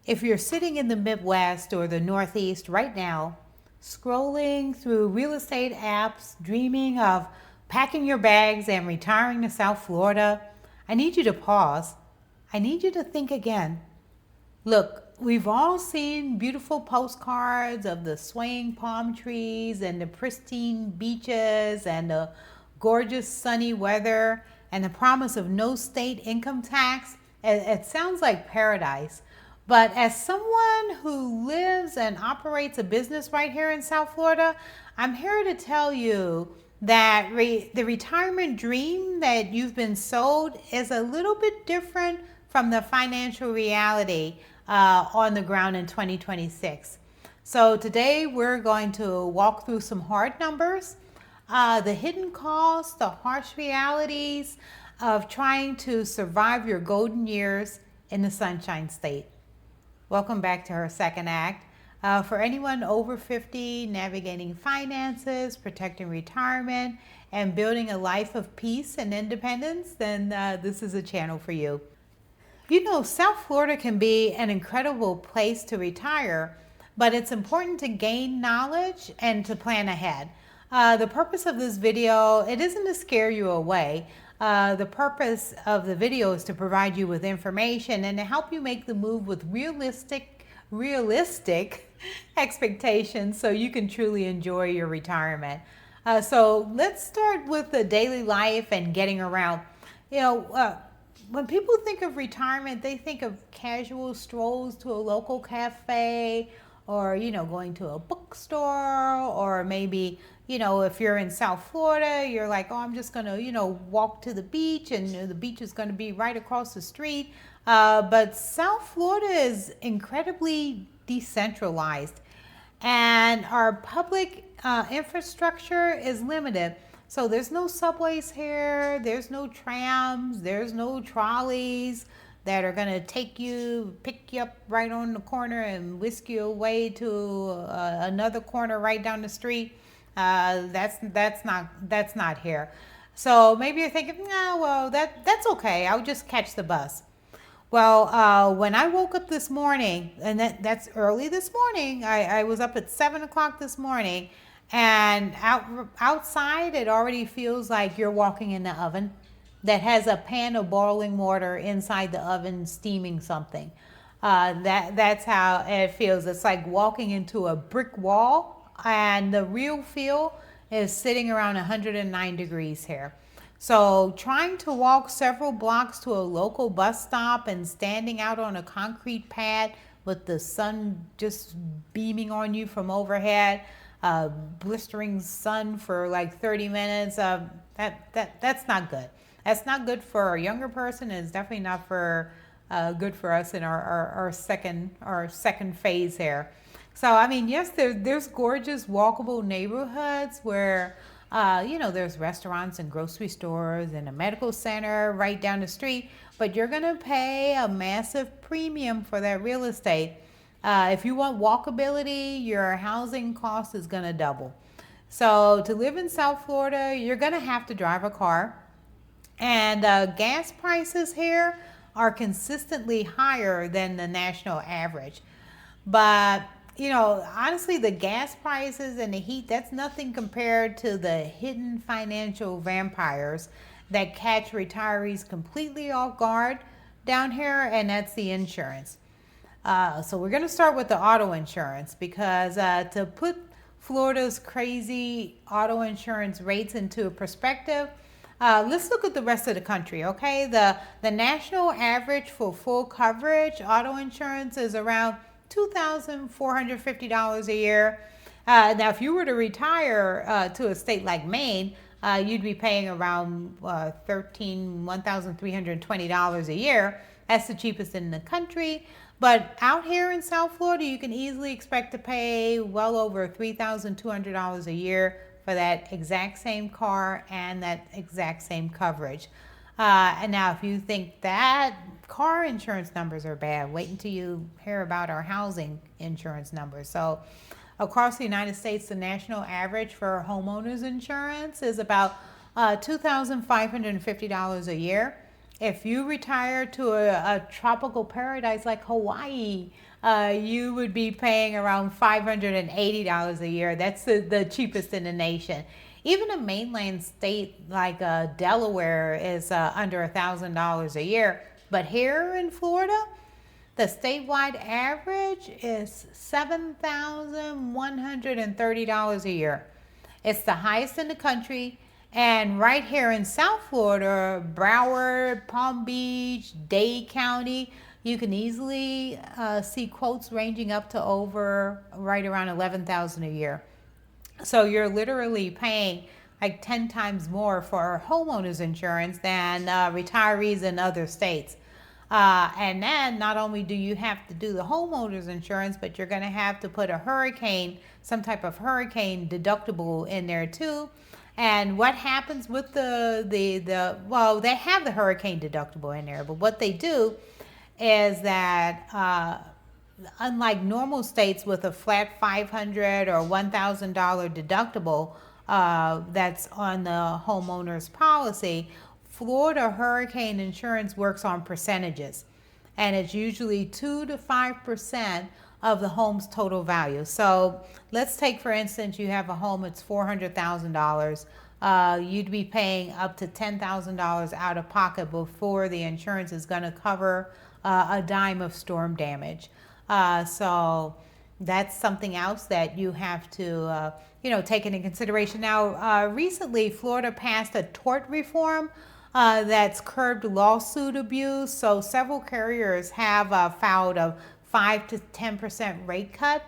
If you're sitting in the Midwest or the Northeast right now, scrolling through real estate apps, dreaming of packing your bags and retiring to South Florida, I need you to pause. I need you to think again. Look, we've all seen beautiful postcards of the swaying palm trees and the pristine beaches and the gorgeous sunny weather and the promise of no state income tax. It sounds like paradise. But as someone who lives and operates a business right here in South Florida, I'm here to tell you that the retirement dream that you've been sold is a little bit different from the financial reality on the ground in 2026. So today we're going to walk through some hard numbers, the hidden costs, the harsh realities of trying to survive your golden years in the Sunshine State. Welcome back to our second act. For anyone over 50 navigating finances, protecting retirement, and building a life of peace and independence, then this is a channel for you. You know, South Florida can be an incredible place to retire, but it's important to gain knowledge and to plan ahead. The purpose of this video, it isn't to scare you away. The purpose of the video is to provide you with information and to help you make the move with realistic expectations so you can truly enjoy your retirement. So let's start with the daily life and getting around. When people think of retirement, they think of casual strolls to a local cafe or, going to a bookstore, or maybe, if you're in South Florida, you're like, oh, I'm just going to, walk to the beach, and the beach is going to be right across the street. But South Florida is incredibly decentralized, and our public infrastructure is limited. So there's no subways here, there's no trams, there's no trolleys that are gonna pick you up right on the corner and whisk you away to another corner right down the street. That's not here. So maybe you're thinking, nah, well, that's okay. I'll just catch the bus. Well, when I woke up this morning, and that's early this morning, I was up at 7 o'clock this morning. And outside, it already feels like you're walking in the oven that has a pan of boiling water inside the oven steaming something. That's how it feels. It's like walking into a brick wall, and the real feel is sitting around 109 degrees here. So trying to walk several blocks to a local bus stop and standing out on a concrete pad with the sun just beaming on you from overhead, blistering sun for like 30 minutes. That's not good. That's not good for a younger person. It's definitely not for good for us in our second phase here. So I mean, yes, there's gorgeous walkable neighborhoods where there's restaurants and grocery stores and a medical center right down the street, but you're gonna pay a massive premium for that real estate. If you want walkability, your housing cost is going to double. So to live in South Florida, you're going to have to drive a car. And gas prices here are consistently higher than the national average. But, honestly, the gas prices and the heat, that's nothing compared to the hidden financial vampires that catch retirees completely off guard down here, and that's the insurance. So we're going to start with the auto insurance because to put Florida's crazy auto insurance rates into perspective, let's look at the rest of the country, okay? The national average for full coverage auto insurance is around $2,450 a year. Now, if you were to retire to a state like Maine, you'd be paying around $1,320 a year. That's the cheapest in the country. But out here in South Florida, you can easily expect to pay well over $3,200 a year for that exact same car and that exact same coverage. And now if you think that car insurance numbers are bad, wait until you hear about our housing insurance numbers. So across the United States, the national average for homeowners insurance is about $2,550 a year. If you retire to a tropical paradise like Hawaii, you would be paying around $580 a year. That's the cheapest in the nation. Even a mainland state like Delaware is under $1,000 a year. But here in Florida, the statewide average is $7,130 a year. It's the highest in the country. And right here in South Florida, Broward, Palm Beach, Dade County, you can easily see quotes ranging up to over right around $11,000 a year. So you're literally paying like 10 times more for homeowners insurance than retirees in other states. And then not only do you have to do the homeowners insurance, but you're going to have to put some type of hurricane deductible in there too. And what happens with well, they have the hurricane deductible in there, but what they do is that unlike normal states with a flat $500 or $1,000 deductible that's on the homeowner's policy, Florida hurricane insurance works on percentages, and it's usually 2 to 5% of the home's total value. So let's take, for instance, you have a home that's $400,000. You'd be paying up to $10,000 out of pocket before the insurance is going to cover a dime of storm damage. So that's something else that you have to take into consideration. Now, recently, Florida passed a tort reform that's curbed lawsuit abuse. So several carriers have filed a 5 to 10% rate cut.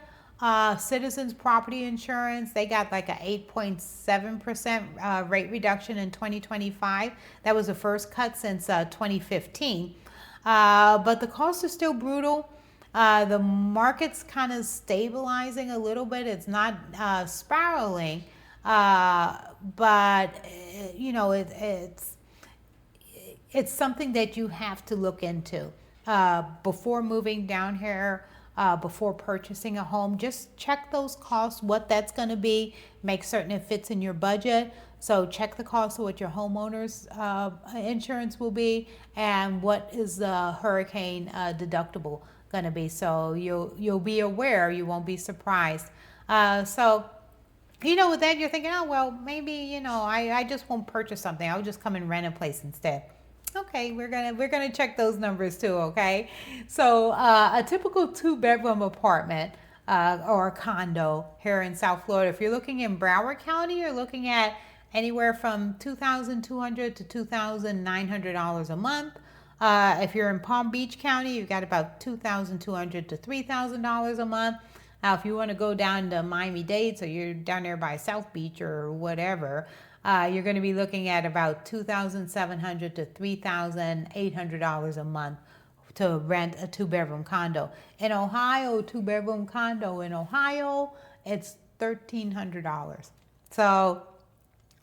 Citizens Property Insurance, they got like a 8.7% rate reduction in 2025. That was the first cut since 2015. But the costs are still brutal. The market's kind of stabilizing a little bit. It's not spiraling, but it's something that you have to look into before moving down here, before purchasing a home. Just check those costs, what that's going to be. Make certain it fits in your budget. So check the cost of what your homeowner's insurance will be and what is the hurricane deductible going to be. So you'll be aware. You won't be surprised. So with that, you're thinking, oh, well, maybe, I just won't purchase something. I'll just come and rent a place instead. Okay, we're gonna check those numbers too. Okay, so a typical 2-bedroom apartment or a condo here in South Florida, if you're looking in Broward County, you're looking at anywhere from $2,200 to $2,900 a month. If you're in Palm Beach County, you've got about $2,200 to $3,000 a month. Now, if you want to go down to Miami-Dade, so you're down there by South Beach or whatever, you're going to be looking at about $2,700 to $3,800 a month to rent a 2-bedroom condo. In Ohio, 2-bedroom condo in Ohio, it's $1,300. So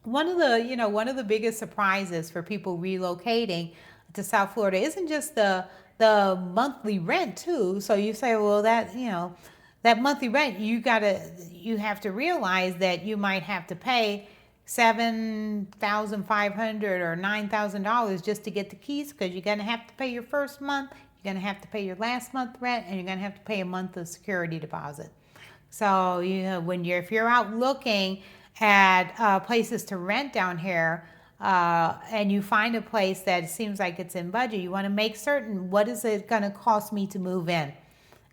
one of the biggest surprises for people relocating to South Florida isn't just the monthly rent too. So you say, well, that monthly rent, you have to realize that you might have to pay $7,500 or $9,000 just to get the keys, because you're going to have to pay your first month, you're going to have to pay your last month rent, and you're going to have to pay a month of security deposit. So if you're out looking at places to rent down here, and you find a place that seems like it's in budget, you want to make certain, what is it going to cost me to move in,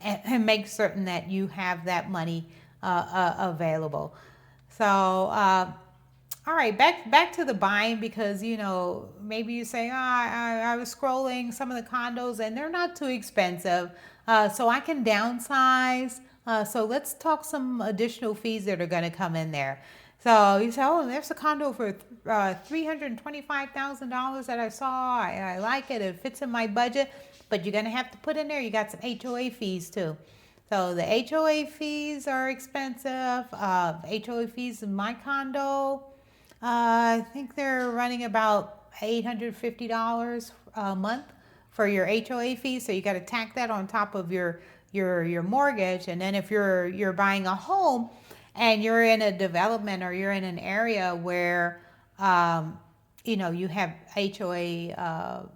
and make certain that you have that money available. So all right, back to the buying, because maybe you say, I was scrolling some of the condos and they're not too expensive, so I can downsize. So let's talk some additional fees that are going to come in there. So you say, oh, there's a condo for $325,000 that I saw. I like it. It fits in my budget. But you're going to have to put in there, you got some HOA fees too. So the HOA fees are expensive. HOA fees in my condo, I think they're running about $850 a month for your HOA fee. So you got to tack that on top of your mortgage. And then if you're buying a home and you're in a development or you're in an area where you have HOA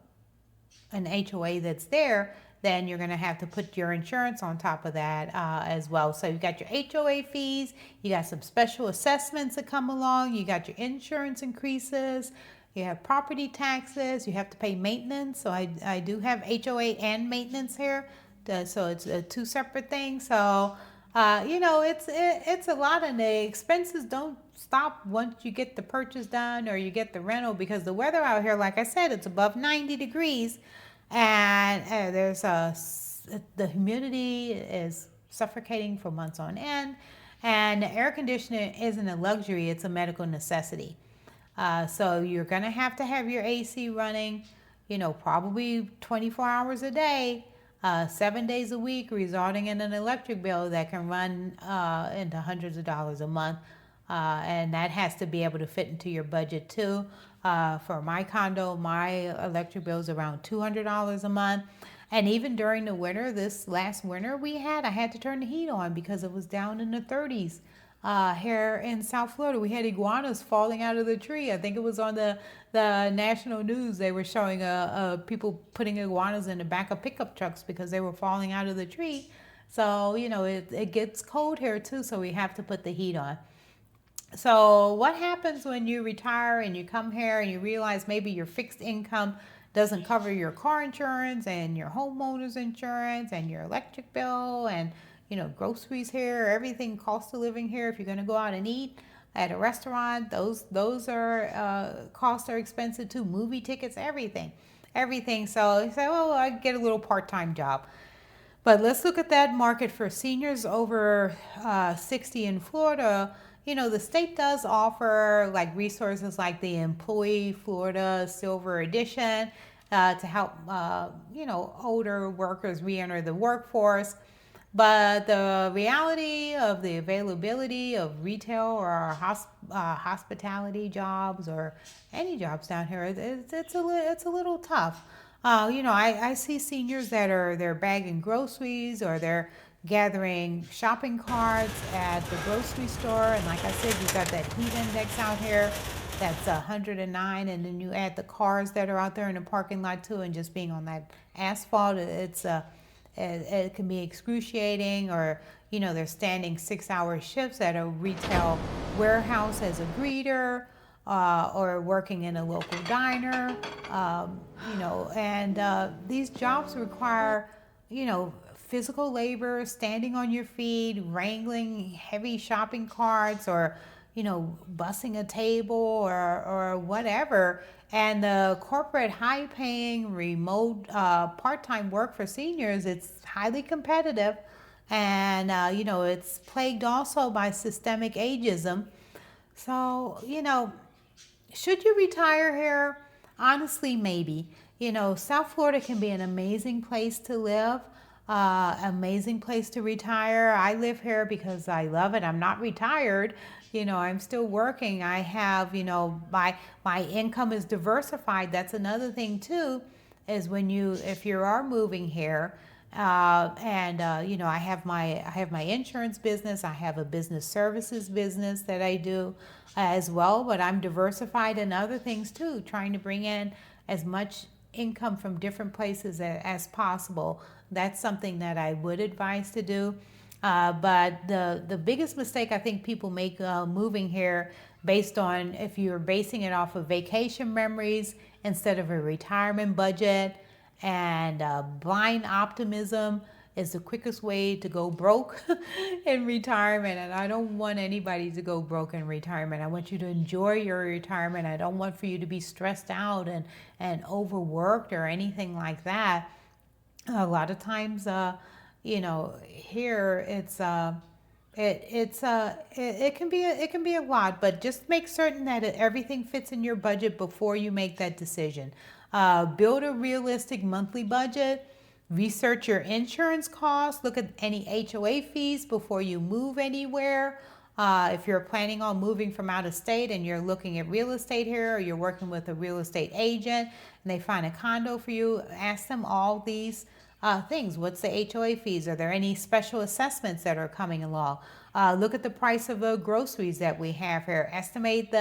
an HOA that's there, then you're going to have to put your insurance on top of that as well. So you got your HOA fees, you got some special assessments that come along, you got your insurance increases, you have property taxes, you have to pay maintenance. So I do have HOA and maintenance here. So it's two separate things. So it's a lot, and the expenses don't stop once you get the purchase done or you get the rental, because the weather out here, like I said, it's above 90 degrees, and the humidity is suffocating for months on end, and the air conditioner isn't a luxury; it's a medical necessity. So you're gonna have to have your AC running, probably 24 hours a day, 7 days a week, resulting in an electric bill that can run into hundreds of dollars a month. And that has to be able to fit into your budget too. For my condo, my electric bill is around $200 a month. And even during the winter, this last winter I had to turn the heat on because it was down in the 30s. Here in South Florida, we had iguanas falling out of the tree. I think it was on the national news. They were showing people putting iguanas in the back of pickup trucks because they were falling out of the tree. So, it gets cold here too, so we have to put the heat on. So what happens when you retire and you come here and you realize maybe your fixed income doesn't cover your car insurance and your homeowner's insurance and your electric bill and groceries here, everything, cost of living here. If you're going to go out and eat at a restaurant, those are costs are expensive too. Movie tickets, everything. So you say, oh, I get a little part-time job. But let's look at that market for seniors over 60 in Florida. The state does offer like resources like the Employee Florida Silver Edition to help older workers re-enter the workforce. But the reality of the availability of retail or hospitality jobs or any jobs down here, it's a little tough. I see seniors that they're bagging groceries, or they're gathering shopping carts at the grocery store. And like I said, you've got that heat index out here that's 109, and then you add the cars that are out there in the parking lot too, and just being on that asphalt, it can be excruciating. Or they're standing 6-hour shifts at a retail warehouse as a greeter, or working in a local diner. And these jobs require physical labor, standing on your feet, wrangling heavy shopping carts, or bussing a table, or whatever. And the corporate high-paying remote part-time work for seniors, it's highly competitive, and it's plagued also by systemic ageism. So should you retire here? Honestly, maybe. South Florida can be an amazing place to live, amazing place to retire. I live here because I love it. I'm not retired. I'm still working. I have, my income is diversified. That's another thing too, is if you are moving here, I have my insurance business. I have a business services business that I do as well, but I'm diversified in other things too, trying to bring in as much income from different places as possible. That's something that I would advise to do. But the biggest mistake I think people make moving here, based on if you're basing it off of vacation memories instead of a retirement budget, and blind optimism, is the quickest way to go broke in retirement. And I don't want anybody to go broke in retirement. I want you to enjoy your retirement. I don't want for you to be stressed out and overworked or anything like that. A lot of times, here it can be a lot, but just make certain that everything fits in your budget before you make that decision. Build a realistic monthly budget. Research your insurance costs. Look at any HOA fees before you move anywhere. If you're planning on moving from out of state and you're looking at real estate here, or you're working with a real estate agent and they find a condo for you, ask them all these things. What's the HOA fees? Are there any special assessments that are coming along? Look at the price of the groceries that we have here. Estimate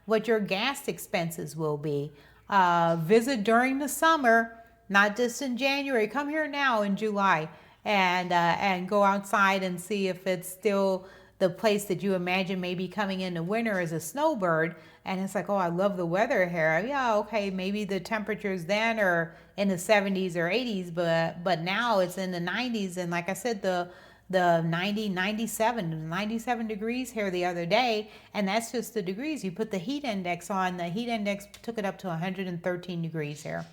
what your gas expenses will be. Visit during the summer not just in January. Come here now in July and go outside and see if it's still the place that you imagine maybe coming in the winter as a snowbird. And it's like, oh, I love the weather here. Yeah, okay, maybe the temperatures then are in the 70s or 80s, but now it's in the 90s. And like I said, the 97 degrees here the other day, and that's just the degrees. You put the heat index on, the heat index took it up to 113 degrees here.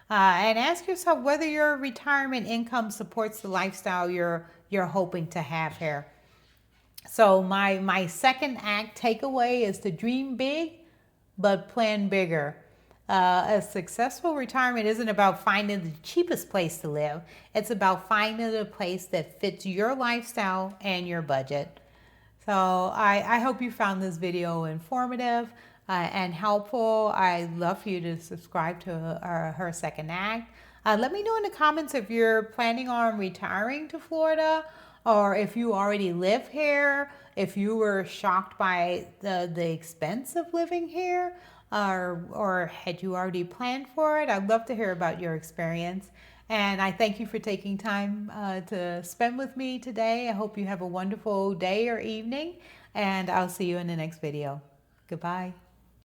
And ask yourself whether your retirement income supports the lifestyle you're hoping to have here. So my second act takeaway is to dream big, but plan bigger. A successful retirement isn't about finding the cheapest place to live. It's about finding a place that fits your lifestyle and your budget. So I hope you found this video informative and helpful. I'd love for you to subscribe to her second act. Let me know in the comments if you're planning on retiring to Florida, or if you already live here, if you were shocked by the expense of living here, or had you already planned for it. I'd love to hear about your experience. And I thank you for taking time to spend with me today. I hope you have a wonderful day or evening, and I'll see you in the next video. Goodbye.